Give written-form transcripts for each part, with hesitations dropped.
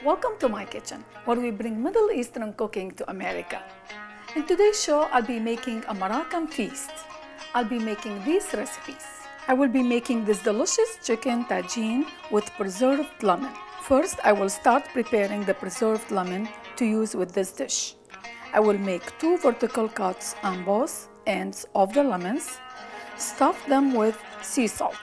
Welcome to my kitchen, where we bring Middle Eastern cooking to America. In today's show, I'll be making a Moroccan feast. I'll be making these recipes. I will be making this delicious chicken tagine with preserved lemon. First, I will start preparing the preserved lemon to use with this dish. I will make 2 vertical cuts on both ends of the lemons. Stuff them with sea salt.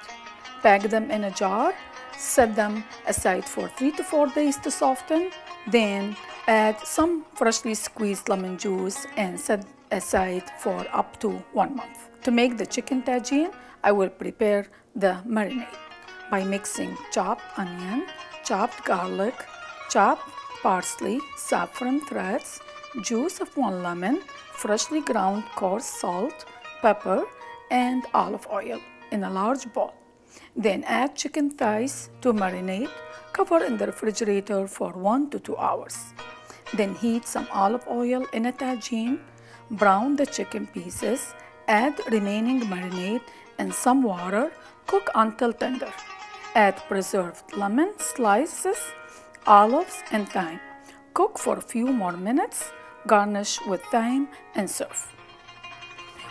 Pack them in a jar. Set them aside for 3 to 4 days to soften. Then add some freshly squeezed lemon juice and set aside for up to 1 month. To make the chicken tagine, I will prepare the marinade by mixing chopped onion, chopped garlic, chopped parsley, saffron threads, juice of 1 lemon, freshly ground coarse salt, pepper, and olive oil in a large bowl. Then add chicken thighs to marinate, cover in the refrigerator for 1 to 2 hours. Then heat some olive oil in a tagine, brown the chicken pieces, add remaining marinade and some water, cook until tender. Add preserved lemon slices, olives and thyme. Cook for a few more minutes, garnish with thyme and serve.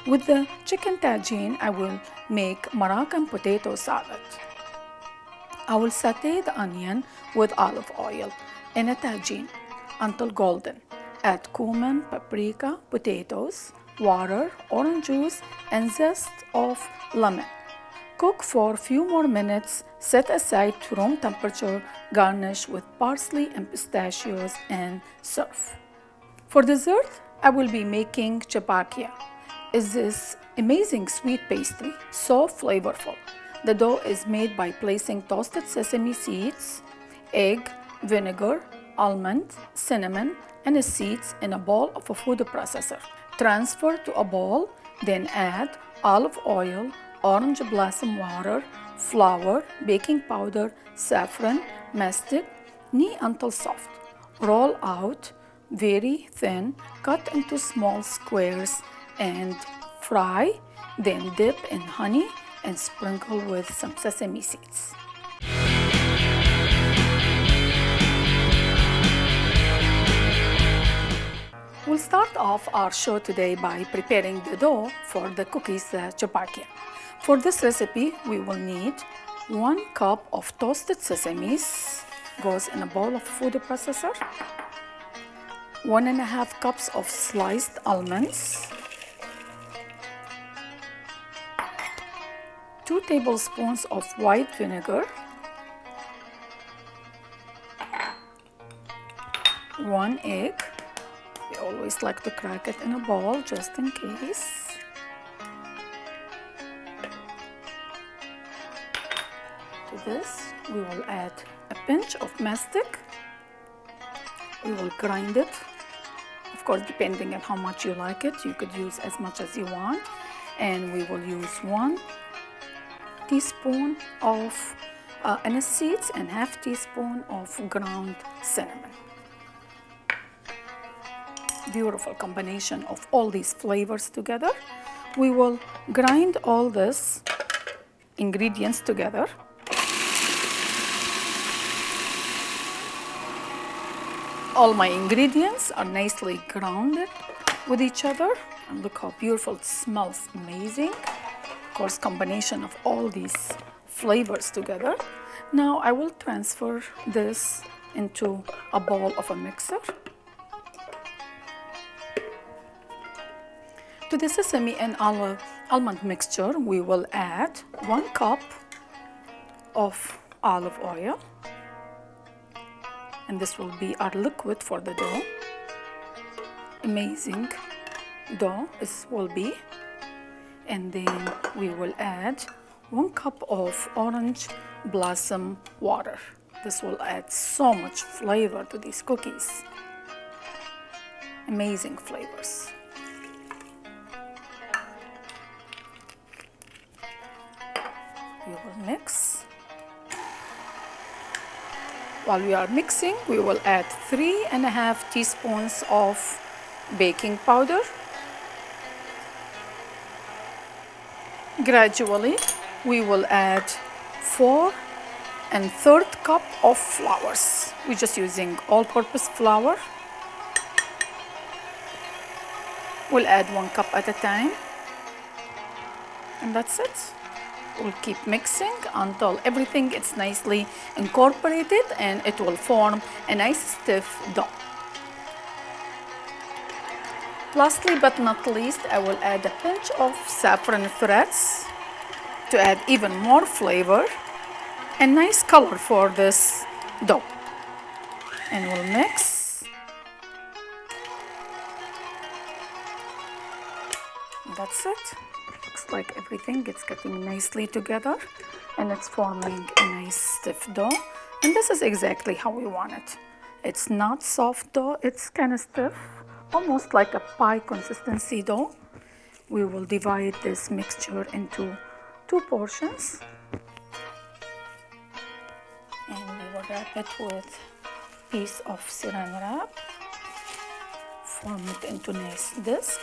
With the chicken tagine, I will make Moroccan potato salad. I will sauté the onion with olive oil in a tagine until golden. Add cumin, paprika, potatoes, water, orange juice, and zest of lemon. Cook for a few more minutes, set aside to room temperature, garnish with parsley and pistachios, and serve. For dessert, I will be making Cholagh. Is this amazing sweet pastry, so flavorful. The dough is made by placing toasted sesame seeds, egg, vinegar, almond, cinnamon, and seeds in a bowl of a food processor. Transfer to a bowl, then add olive oil, orange blossom water, flour, baking powder, saffron, mastic, knead until soft. Roll out very thin, cut into small squares, and fry, then dip in honey and sprinkle with some sesame seeds. We'll start off our show today by preparing the dough for the cookies Cholagh. For this recipe, we will need 1 cup of toasted sesames, goes in a bowl of food processor, 1.5 cups of sliced almonds, 2 tablespoons of white vinegar, 1 egg. We always like to crack it in a bowl just in case. To this, we will add a pinch of mastic. We will grind it. Of course, depending on how much you like it, you could use as much as you want. And we will use 1 teaspoon of anise seeds and half teaspoon of ground cinnamon. Beautiful combination of all these flavors together. We will grind all these ingredients together. All my ingredients are nicely grounded with each other, and look how beautiful it smells. Amazing. Of course, combination of all these flavors together. Now I will transfer this into a bowl of a mixer. To the sesame and almond mixture, we will add 1 cup of olive oil, and this will be our liquid for the dough. Amazing dough this will be. And then we will add 1 cup of orange blossom water. This will add so much flavor to these cookies. Amazing flavors. We will mix. While we are mixing, we will add 3.5 teaspoons of baking powder. Gradually, we will add 4 1/3 cup of flour. We're just using all-purpose flour. We'll add 1 cup at a time, and that's it. We'll keep mixing until everything is nicely incorporated and it will form a nice stiff dough. Lastly but not least, I will add a pinch of saffron threads to add even more flavor and nice color for this dough. And we'll mix. That's it. Looks like everything is getting nicely together and it's forming a nice stiff dough. And this is exactly how we want it. It's not soft dough, it's kind of stiff, almost like a pie consistency dough. We will divide this mixture into 2 portions. And we will wrap it with a piece of saran wrap. Form it into a nice disc.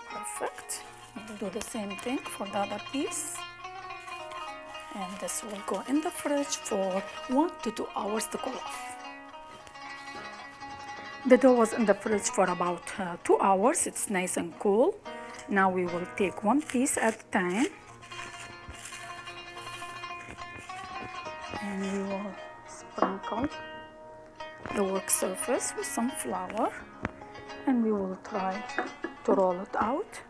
Perfect. We'll do the same thing for the other piece. And this will go in the fridge for 1 to 2 hours to cool off. The dough was in the fridge for about 2 hours. It's nice and cool. Now we will take 1 piece at a time. And we will sprinkle the work surface with some flour. And we will try to roll it out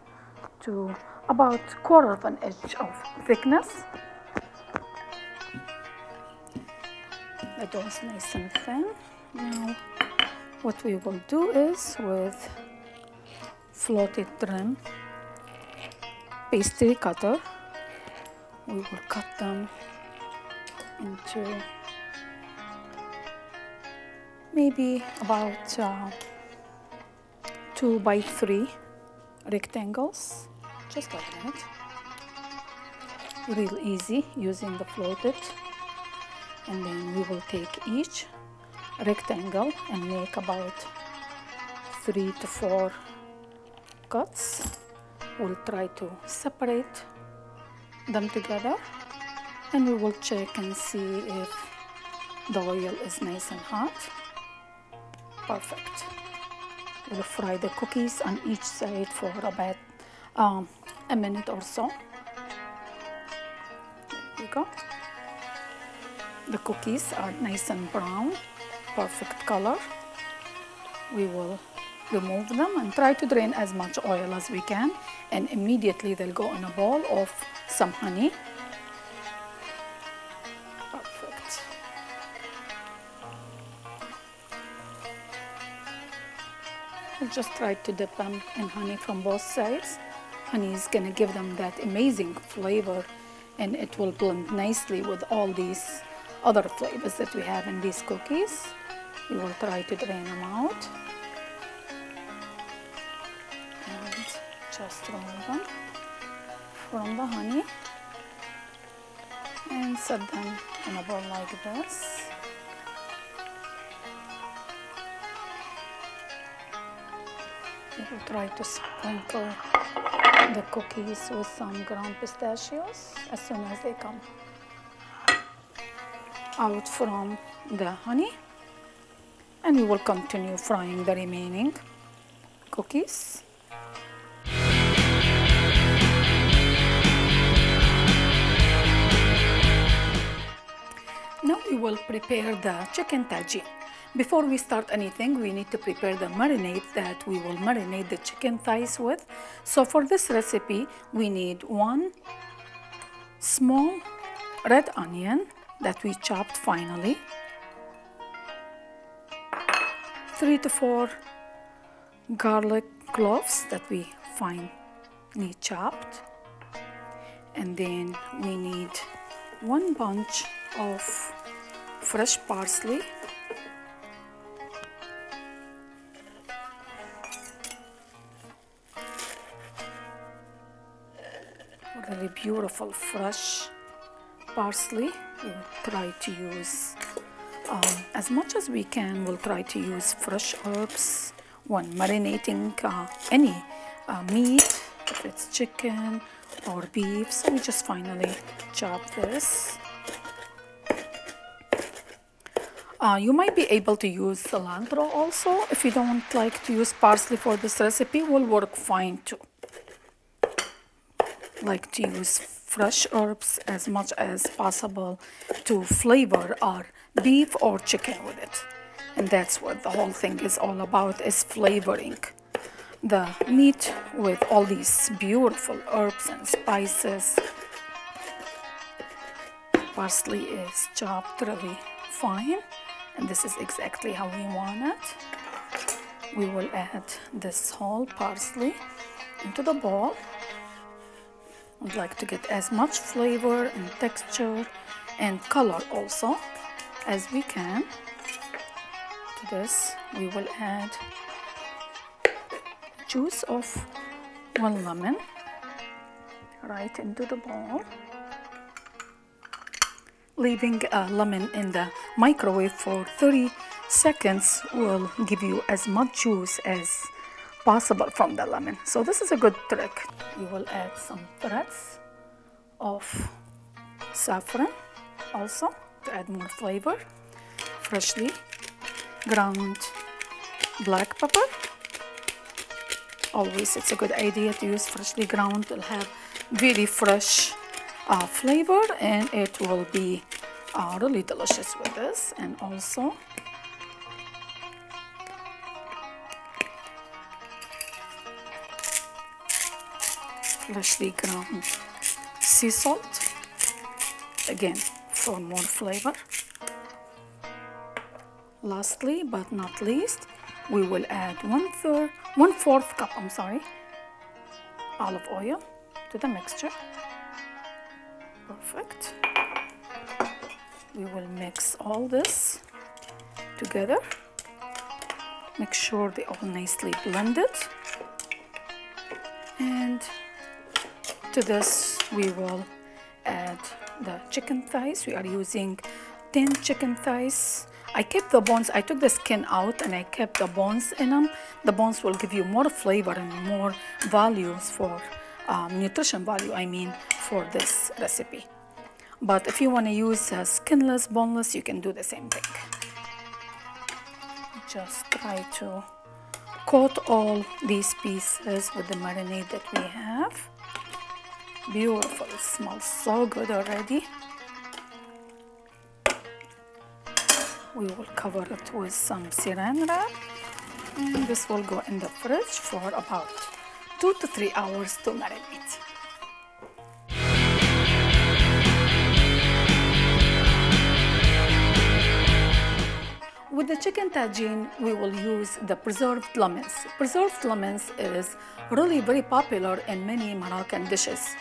to about 1/4 of an inch of thickness. The dough is nice and thin. Now what we will do is with floated trim pastry cutter, we will cut them into maybe about 2 by 3 rectangles, just like that. Real easy using the floated. And then we will take each rectangle and make about 3 to 4 cuts. We'll try to separate them together, and we will check and see if the oil is nice and hot. Perfect. We'll fry the cookies on each side for about a minute or so. There we go. The cookies are nice and brown, perfect color. We will remove them and try to drain as much oil as we can, and immediately they'll go in a bowl of some honey. Perfect. We'll just try to dip them in honey from both sides. Honey is gonna give them that amazing flavor, and it will blend nicely with all these other flavors that we have in these cookies. We will try to drain them out and just remove them from the honey and set them in a bowl like this. We will try to sprinkle the cookies with some ground pistachios as soon as they come out from the honey, and we will continue frying the remaining cookies. Now we will prepare the chicken tagine. Before we start anything, we need to prepare the marinade that we will marinate the chicken thighs with. So for this recipe, we need 1 small red onion that we chopped finely, 3 to 4 garlic cloves that we finely chopped, and then we need 1 bunch of fresh parsley, really beautiful fresh parsley. We'll try to use as much as we can. We'll try to use fresh herbs when marinating any meat, if it's chicken or beef. So we just finally chop this. You might be able to use cilantro also. If you don't like to use parsley for this recipe, will work fine too. Like to use fresh herbs as much as possible to flavor our beef or chicken with it. And that's what the whole thing is all about, is flavoring the meat with all these beautiful herbs and spices. Parsley is chopped really fine, and this is exactly how we want it. We will add this whole parsley into the bowl. I'd like to get as much flavor and texture and color also as we can. To this, we will add juice of 1 lemon right into the bowl. Leaving a lemon in the microwave for 30 seconds will give you as much juice as possible from the lemon. So this is a good trick. We will add some threads of saffron also to add more flavor. Freshly ground black pepper. Always it's a good idea to use freshly ground. It'll have very fresh flavor, and it will be really delicious with this. And also freshly ground sea salt, again for more flavor. Lastly but not least, we will add 1/4 cup olive oil to the mixture. Perfect. We will mix all this together. Make sure they all nicely blended. And to this we will add the chicken thighs. We are using 10 chicken thighs. I kept the bones, I took the skin out and I kept the bones in them. The bones will give you more flavor and more values for nutrition value, I mean, for this recipe. But if you want to use skinless, boneless, you can do the same thing. Just try to coat all these pieces with the marinade that we have. Beautiful, it smells so good already. We will cover it with some saran wrap, and this will go in the fridge for about 2 to 3 hours to marinate. With the chicken tagine, we will use the preserved lemons. Preserved lemons is really very popular in many Moroccan dishes,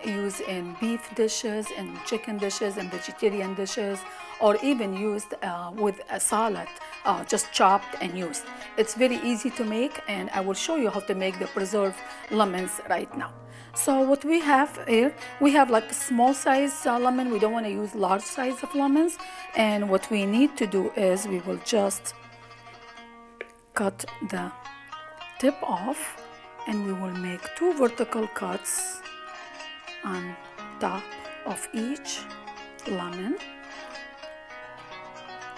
used in beef dishes, in chicken dishes, and vegetarian dishes, or even used with a salad, just chopped and used. It's very easy to make, and I will show you how to make the preserved lemons right now. So what we have here, we have like a small size lemon. We don't want to use large size of lemons. And what we need to do is we will just cut the tip off, and we will make 2 vertical cuts on top of each lemon.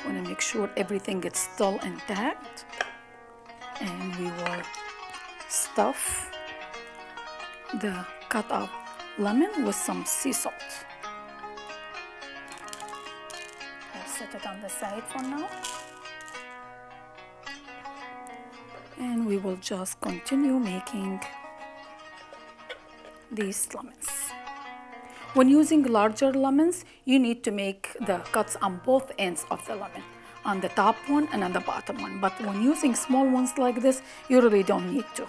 Want to make sure everything gets still intact, and we will stuff the cut up lemon with some sea salt. I'll set it on the side for now, and we will just continue making these lemons. When using larger lemons, you need to make the cuts on both ends of the lemon, on the top one and on the bottom one. But when using small ones like this, you really don't need to.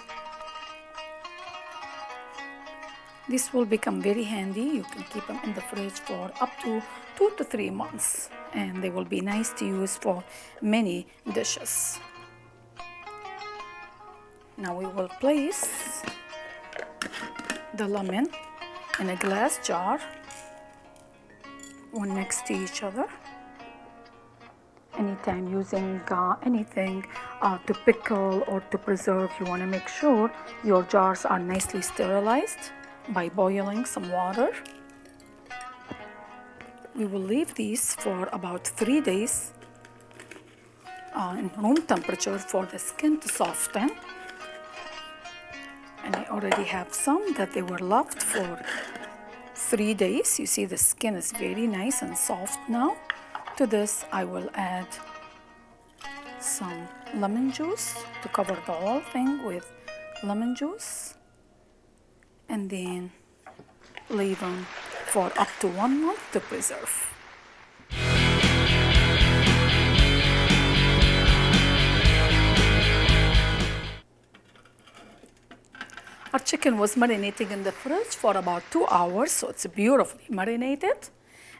This will become very handy. You can keep them in the fridge for up to 2 to 3 months, and they will be nice to use for many dishes. Now we will place the lemon in a glass jar, one next to each other. Anytime using anything to pickle or to preserve, you want to make sure your jars are nicely sterilized by boiling some water. we will leave these for about 3 days in room temperature for the skin to soften. And I already have some that they were left for 3 days. You see the skin is very nice and soft now. To this I will add some lemon juice to cover the whole thing with lemon juice, and then leave them for up to 1 month to preserve. Our chicken was marinating in the fridge for about 2 hours, so it's beautifully marinated.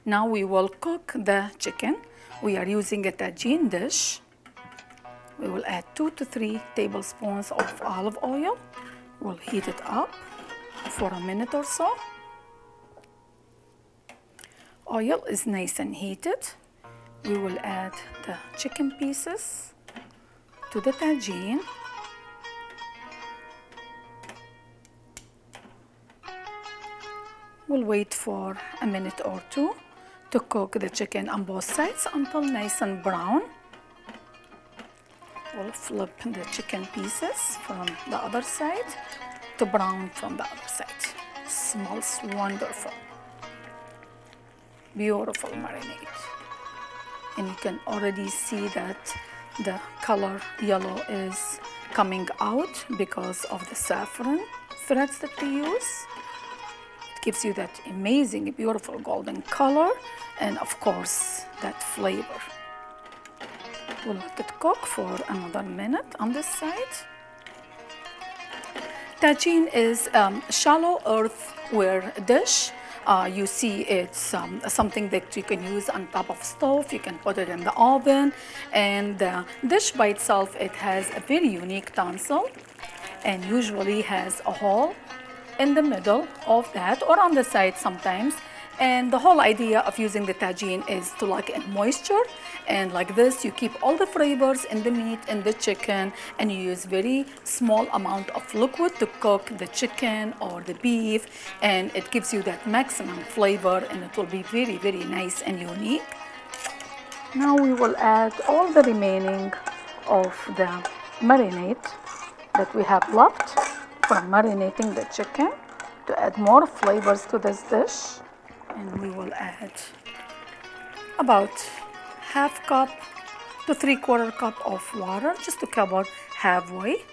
Now we will cook the chicken. We are using a tagine dish. We will add 2 to 3 tablespoons of olive oil. We'll heat it up for a minute or so. Oil is nice and heated. We will add the chicken pieces to the tagine. We'll wait for a minute or two to cook the chicken on both sides until nice and brown. We'll flip the chicken pieces from the other side to brown from the other side. Smells wonderful. Beautiful marinade. And you can already see that the color yellow is coming out because of the saffron threads that we use. It gives you that amazing, beautiful golden color and of course that flavor. We'll let it cook for another minute on this side. Tagine is shallow earthenware dish. You see it's something that you can use on top of stove. You can put it in the oven, and the dish by itself, it has a very unique tonsil and usually has a hole in the middle of that or on the side sometimes. And the whole idea of using the tagine is to lock in moisture, and like this you keep all the flavors in the meat and the chicken, and you use very small amount of liquid to cook the chicken or the beef, and it gives you that maximum flavor, and it will be very, very nice and unique. Now we will add all the remaining of the marinade that we have left from marinating the chicken to add more flavors to this dish. And we will add about half cup to 3/4 cup of water just to cover halfway.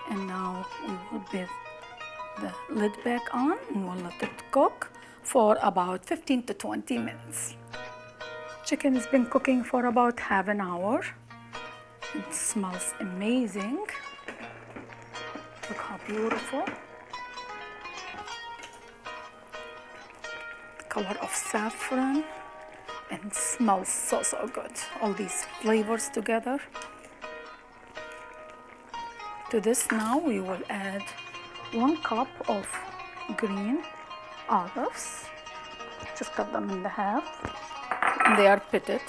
And now we will put the lid back on and we'll let it cook for about 15 to 20 minutes. Chicken has been cooking for about half an hour. It smells amazing. Look how beautiful. Color of saffron, and smells so good. All these flavors together. To this now we will add 1 cup of green olives. Just cut them in half. And they are pitted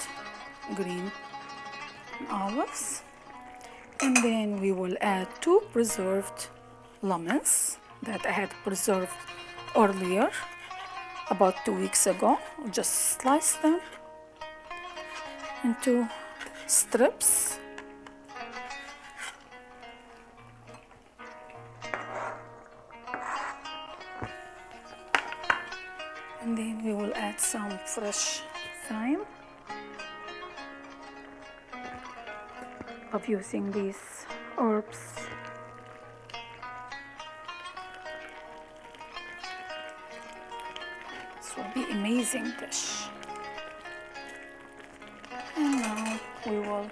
green olives. And then we will add 2 preserved lemons that I had preserved earlier, about 2 weeks ago. I'll just slice them into strips. And then we will add some fresh thyme. Of using these herbs. This will be amazing dish. And now we will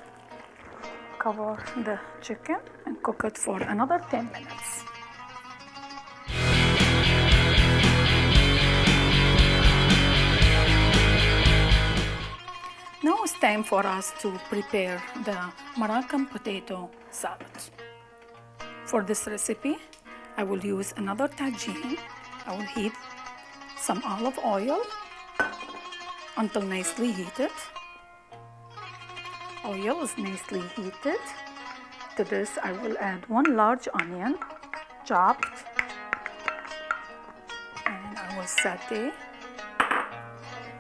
cover the chicken and cook it for another 10 minutes. Now it's time for us to prepare the Moroccan potato salad. For this recipe, I will use another tagine. I will heat some olive oil until nicely heated. Oil is nicely heated. To this, I will add 1 large onion, chopped, and I will saute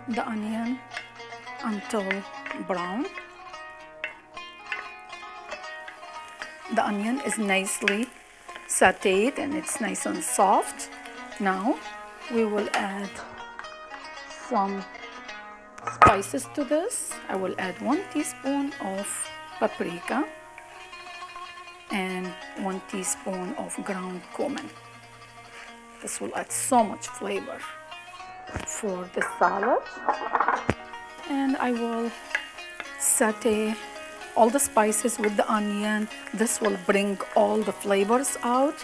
the onion until brown. The onion is nicely sauteed and it's nice and soft. Now we will add some spices to this. I will add 1 teaspoon of paprika and 1 teaspoon of ground cumin. This will add so much flavor for the salad. And I will saute all the spices with the onion. This will bring all the flavors out,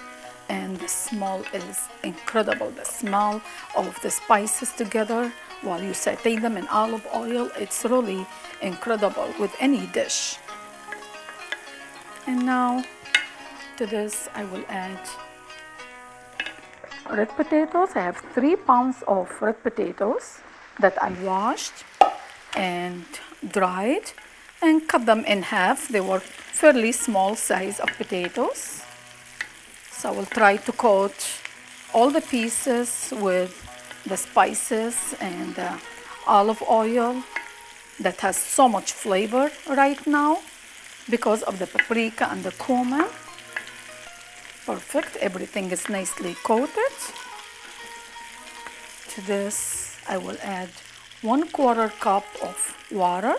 and the smell is incredible. The smell of the spices together while you saute them in olive oil, it's really incredible with any dish. And now to this I will add red potatoes. I have 3 pounds of red potatoes that I washed and dried and cut them in half. They were fairly small size of potatoes. So I will try to coat all the pieces with the spices and the olive oil that has so much flavor right now because of the paprika and the cumin. Perfect, everything is nicely coated. To this I will add 1/4 cup of water.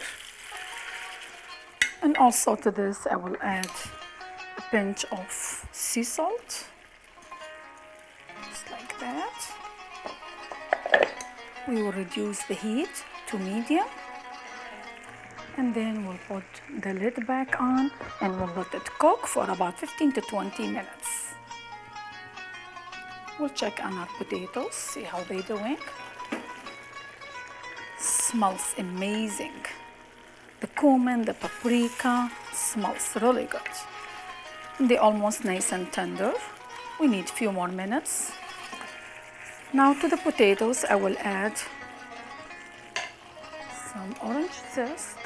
And also to this I will add a pinch of sea salt, just like that. We will reduce the heat to medium, and then we'll put the lid back on and we'll let it cook for about 15 to 20 minutes. We'll check on our potatoes, see how they're doing. Smells amazing. The cumin, the paprika, smells really good. They're almost nice and tender. We need a few more minutes. Now to the potatoes, I will add some orange zest.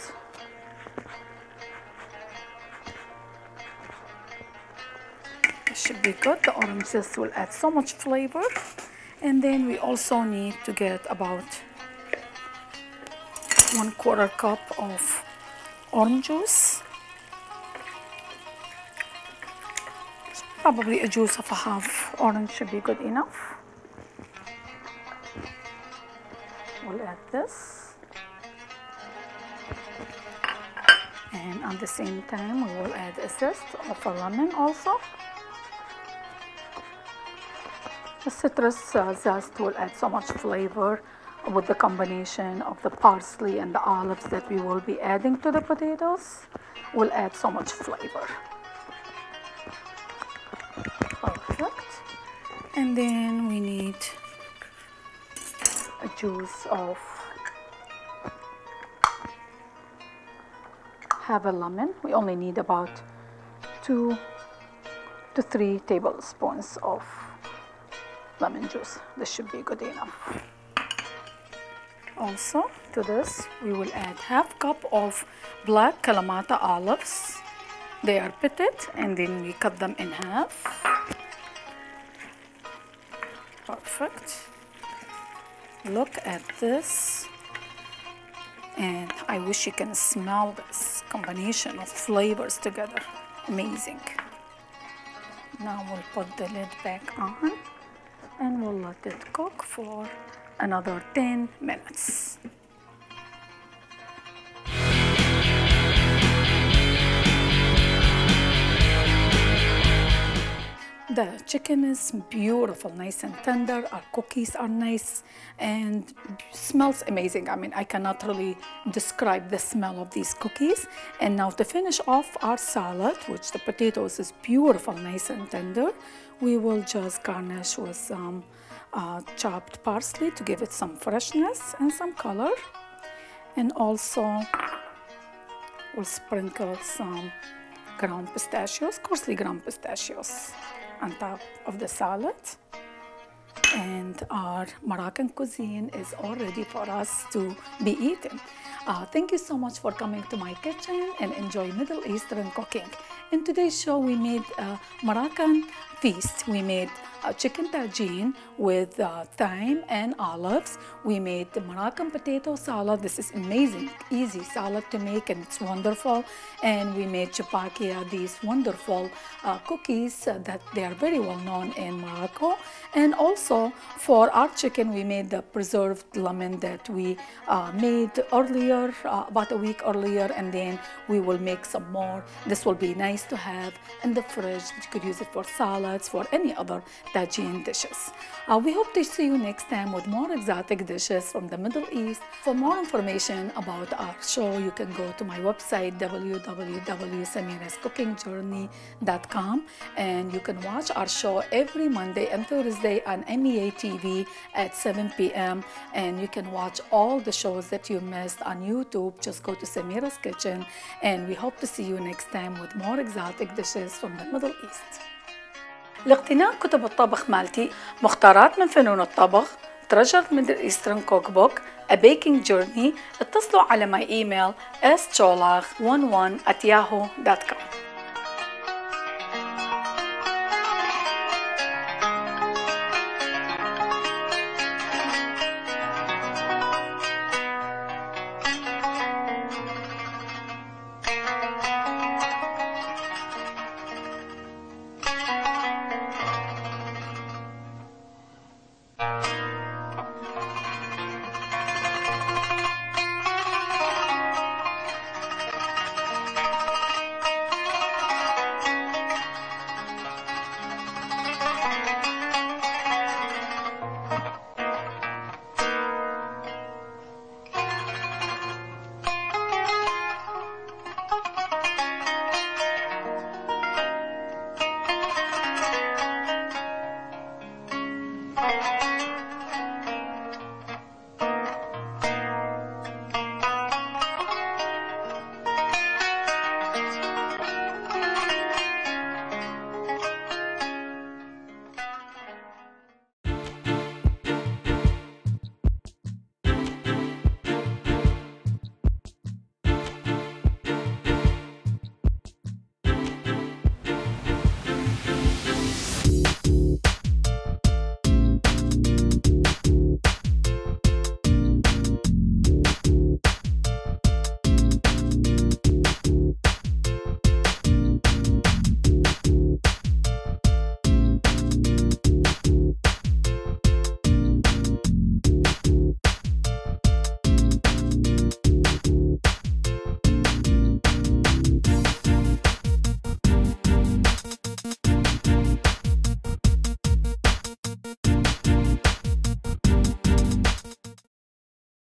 It should be good. The orange zest will add so much flavor. And then we also need to get about 1/4 cup of orange juice. Probably a juice of a half orange should be good enough. We'll add this. And at the same time, we will add a zest of a lemon also. The citrus zest will add so much flavor with the combination of the parsley and the olives that we will be adding to the potatoes. Will add so much flavor. Perfect. And then we need a juice of half a lemon. We only need about 2 to 3 tablespoons of lemon juice. This should be good enough. Also to this we will add half cup of black Kalamata olives. They are pitted and then we cut them in half. Perfect. Look at this, and I wish you can smell this combination of flavors together. Amazing. Now we'll put the lid back on and we'll let it cook for another 10 minutes. The chicken is beautiful, nice and tender. Our cookies are nice and smells amazing. I mean, I cannot really describe the smell of these cookies. And now to finish off our salad, which the potatoes is beautiful, nice and tender, we will just garnish with some chopped parsley to give it some freshness and some color. And also we'll sprinkle some ground pistachios, coarsely ground pistachios, on top of the salad. And our Moroccan cuisine is all ready for us to be eaten. Thank you so much for coming to my kitchen and enjoy Middle Eastern cooking. In today's show we made Moroccan feast. We made chicken tagine with thyme and olives. We made the Moroccan potato salad. This is amazing, easy salad to make, and it's wonderful. And we made chapakia, these wonderful cookies that they are very well known in Morocco. And also for our chicken, we made the preserved lemon that we made earlier, about a week earlier, and then we will make some more. This will be nice to have in the fridge. You could use it for salads, for any other tagine dishes. We hope to see you next time with more exotic dishes from the Middle East. For more information about our show, you can go to my website www.samirascookingjourney.com, and you can watch our show every Monday and Thursday on MEA TV at 7 p.m. and you can watch all the shows that you missed on YouTube. Just go to Samira's Kitchen, and we hope to see you next time with more exotic dishes from the Middle East. لاقتناء كتب الطبخ مالتي، مختارات من فنون الطبخ، Treasured Middle Eastern Cookbook, A Baking Journey، اتصلوا على my email scholagh11@yahoo.com.